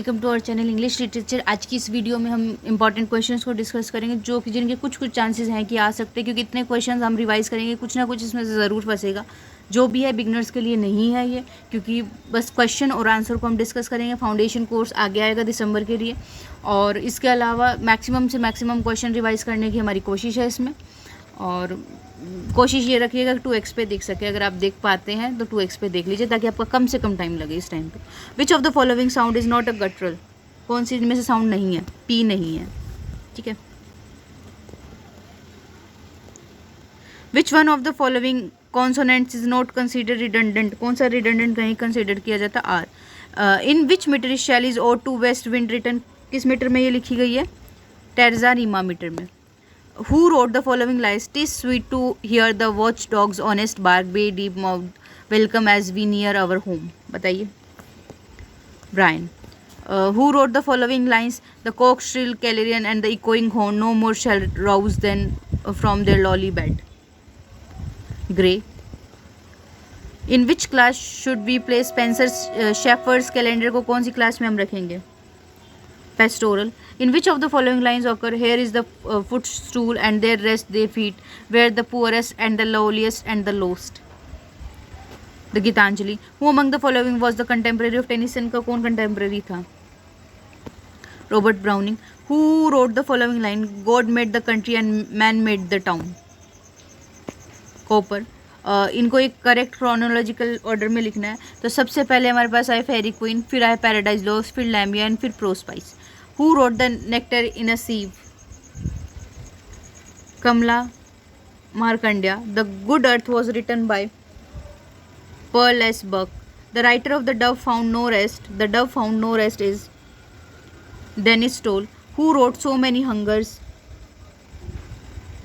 Welcome to our channel English literature. आज की इस वीडियो में हम इंपॉर्टेंट क्वेश्चंस को डिस्कस करेंगे जो कि जिनके कुछ चांसेस हैं कि आ सकते हैं, क्योंकि इतने क्वेश्चंस हम रिवाइज करेंगे कुछ ना कुछ इसमें से ज़रूर फंसेगा। जो भी है बिगनर्स के लिए नहीं है ये, क्योंकि बस क्वेश्चन और आंसर को हम डिस्कस करेंगे। फाउंडेशन कोर्स आगे आएगा दिसंबर के लिए, और इसके अलावा मैक्सिमम से मैक्सिमम क्वेश्चन रिवाइज करने की हमारी कोशिश है इसमें। और कोशिश ये रखिएगा 2x पे देख सके। अगर आप देख पाते हैं तो 2x पे देख लीजिए ताकि आपका कम से कम टाइम लगे इस टाइम पे। Which of the following sound is not a guttural? कौन सी इनमें से साउंड नहीं है? पी नहीं है, ठीक है। Which one of the following consonants is not consider redundant? कौन सा रिडंडेंट नहीं कंसिडर किया जाता? R. In which metre is Shelley's ode to west wind written? किस मीटर में ये लिखी गई है? टेरजा रीमा मीटर में। Who wrote the following lines? "'Tis sweet to hear the watchdog's honest bark, bay deep mouthed, welcome as we near our home." बताइए। Brian. Who wrote the following lines? "The cock shrill clarion and the echoing horn no more shall rouse them from their lowly bed." Gray. In which class should we place Spencer's Shepherd's calendar? को कौन सी class में हम रखेंगे? Pastoral. In which of the following lines occur? "Here is the footstool and there rest their feet, where the poorest and the lowliest and the lowest." The Gitanjali. Who among the following was the contemporary of Tennyson? का कौन contemporary था? Robert Browning. Who wrote the following line? "God made the country and man made the town." Cooper. इनको एक correct chronological order में लिखना है। तो सबसे पहले हमारे पास आए फेरी क्वीन, फिर आए पैराडाइज लॉस्ट, फिर लैम्बिया एंड फिर Prospice. Who wrote the nectar in a sieve? Kamala Markandaya. The good earth was written by Pearl S Buck. The writer of the dove found no rest. The dove found no rest is Dennis Toll. Who wrote so many hungers?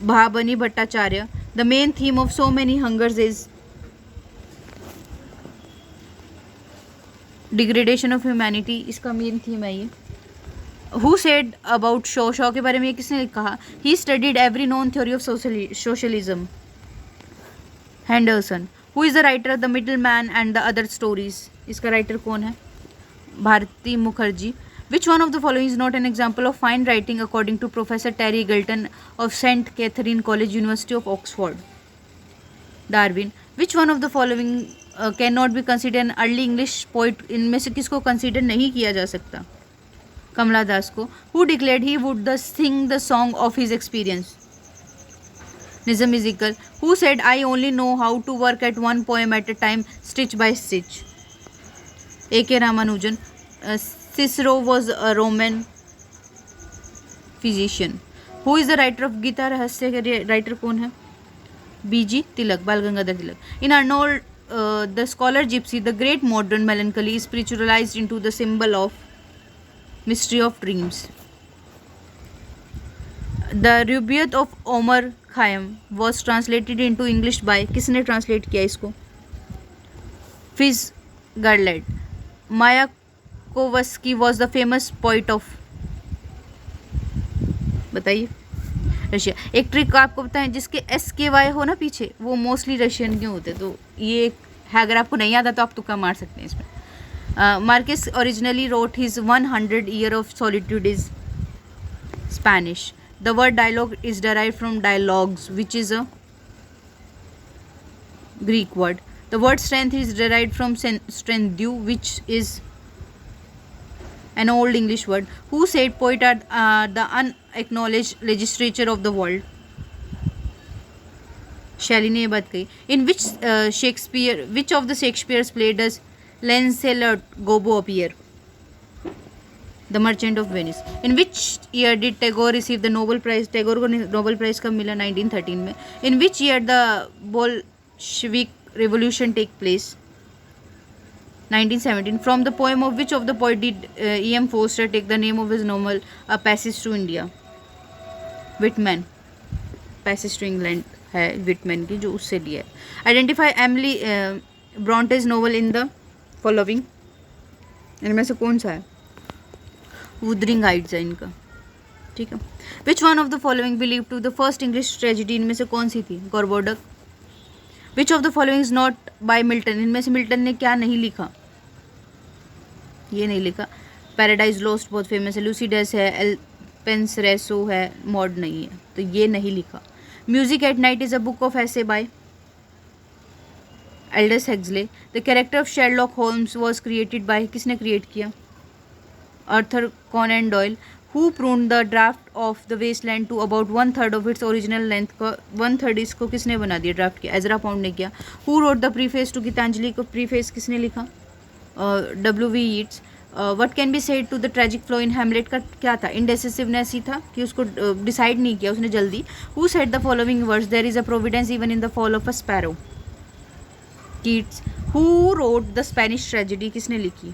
Bhabani Bhattacharya. The main theme of so many hungers is degradation of humanity. इसका main theme है ये। Who said about Shaw? Shaw के बारे में किसने कहा? He studied every known theory of socialism. Henderson. Who is the writer of The Middleman and the Other Stories? इसका writer कौन है? Bharti Mukherjee. Which one of the following is not an example of fine writing according to Professor Terry Galton of St. Catherine College, University of Oxford? Darwin. Which one of the following cannot be considered an early English poet? इनमें से किसको consider नहीं किया जा सकता? कमला दास को. Who declared he would thus sing the song of his experience? Nizam Ezekiel. Who said I only know how to work at one poem at a time, stitch by stitch? A.K. Ramanujan. Cicero was a Roman physician. Who is the writer of Gita रहस्य के writer कौन है? B.G. तिलक, बाल Gangadhar Tilak. In Arnold, the scholar Gypsy, the great modern melancholy is spiritualized into the symbol of mystery of dreams. The Rubaiyat of Omar Khayyam was translated into English by किसने translate किया इसको? Fitzgerald. Mayakovsky was the famous poet of, बताइए, Russia. एक trick आपको बताएं, जिसके SKY हो ना पीछे, वो मोस्टली रशियन के होते. तो ये है, अगर आपको नहीं आता तो आप तुक्का मार सकते हैं इसमें. Marquez originally wrote his 100 year of solitude is Spanish. The word dialogue is derived from dialogues which is a Greek word. The word strength is derived from strength, which is an old English word. Who said poet are the unacknowledged legislature of the world? शैली ने ये बात कही. In which which of the Shakespeare's play does Lancelot Gobbo appear? The Merchant of Venice. In which year did Tagore receive the Nobel Prize? Tagore को Nobel prize कब मिला? 1913 में. In which year the Bolshevik revolution take place? 1917. From the poem of which of the poet did E.M. Forster take the name of his novel A Passage to India? Whitman. Passage to England है Whitman की, जो उससे लिया है. Identify Emily Bronte's novel in the following. इनमें से कौन सा है? वुदरिंग हाइट्स है इनका, ठीक है. Which one of the following believe to the first English tragedy? इनमें से कौन सी थी? Gorboduc. Which of the following is not by Milton? इनमें से मिल्टन ने क्या नहीं लिखा? ये नहीं लिखा. पैराडाइज लॉस्ट बहुत फेमस है, लूसीडस है, एल पेंसरेसो है, मॉड नहीं है, तो ये नहीं लिखा। Music at night is a book of essays by Aldous Huxley. The character of Sherlock Holmes was created by, किसने क्रिएट किया? Arthur Conan Doyle. Who pruned the draft of the Waste Land to about 1/3 of its original length का 1/3 इसको किसने बना दिया draft किया? Ezra Pound ने किया। Who wrote the preface to Gitanjali को प्रीफेस किसने लिखा? W.V. Yeats। What can be said to the tragic flaw in Hamlet का क्या था? इंडेसिसिवनेस ही था कि उसको डिसाइड नहीं किया उसने जल्दी। Who said the following words, there is a providence even in the fall of a sparrow? Keats. Who wrote the Spanish tragedy, किसने लिखी?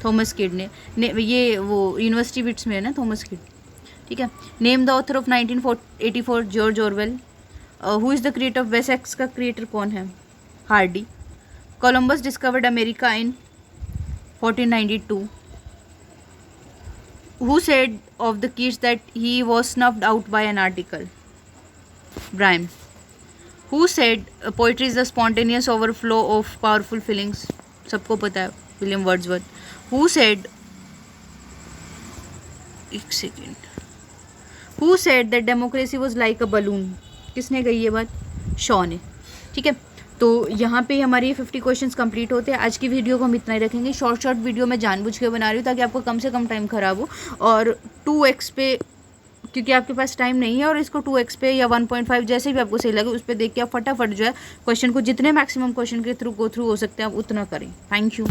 थॉमस किड ने ये वो यूनिवर्सिटी बिट्स में है ना, थॉमस किड, ठीक है। Name the author of 1984, George Orwell. Who is the creator of Wessex का क्रिएटर कौन है? Hardy. Columbus discovered America in 1492। Who said of the Keats that he was snuffed out by an article? Bryan. Who said poetry is the spontaneous overflow of powerful feelings? सबको पता है, William Wordsworth. Who said, एक second, Who said that democracy was like a balloon? किसने कही ये बात? शॉ ने, ठीक है। तो यहाँ पे हमारी 50 क्वेश्चंस कंप्लीट होते हैं। आज की वीडियो को हम इतना ही रखेंगे। शॉर्ट वीडियो मैं जानबूझ के बना रही हूँ ताकि आपको कम से कम टाइम खराब हो, और 2x पे, क्योंकि आपके पास टाइम नहीं है, और इसको 2x पे या 1.5 जैसे भी आपको सही लगे उस पर देख के आप फटाफट जो है क्वेश्चन को जितने मैक्सिमम क्वेश्चन के थ्रू गो थ्रू हो सकते हैं आप उतना करें। Thank you.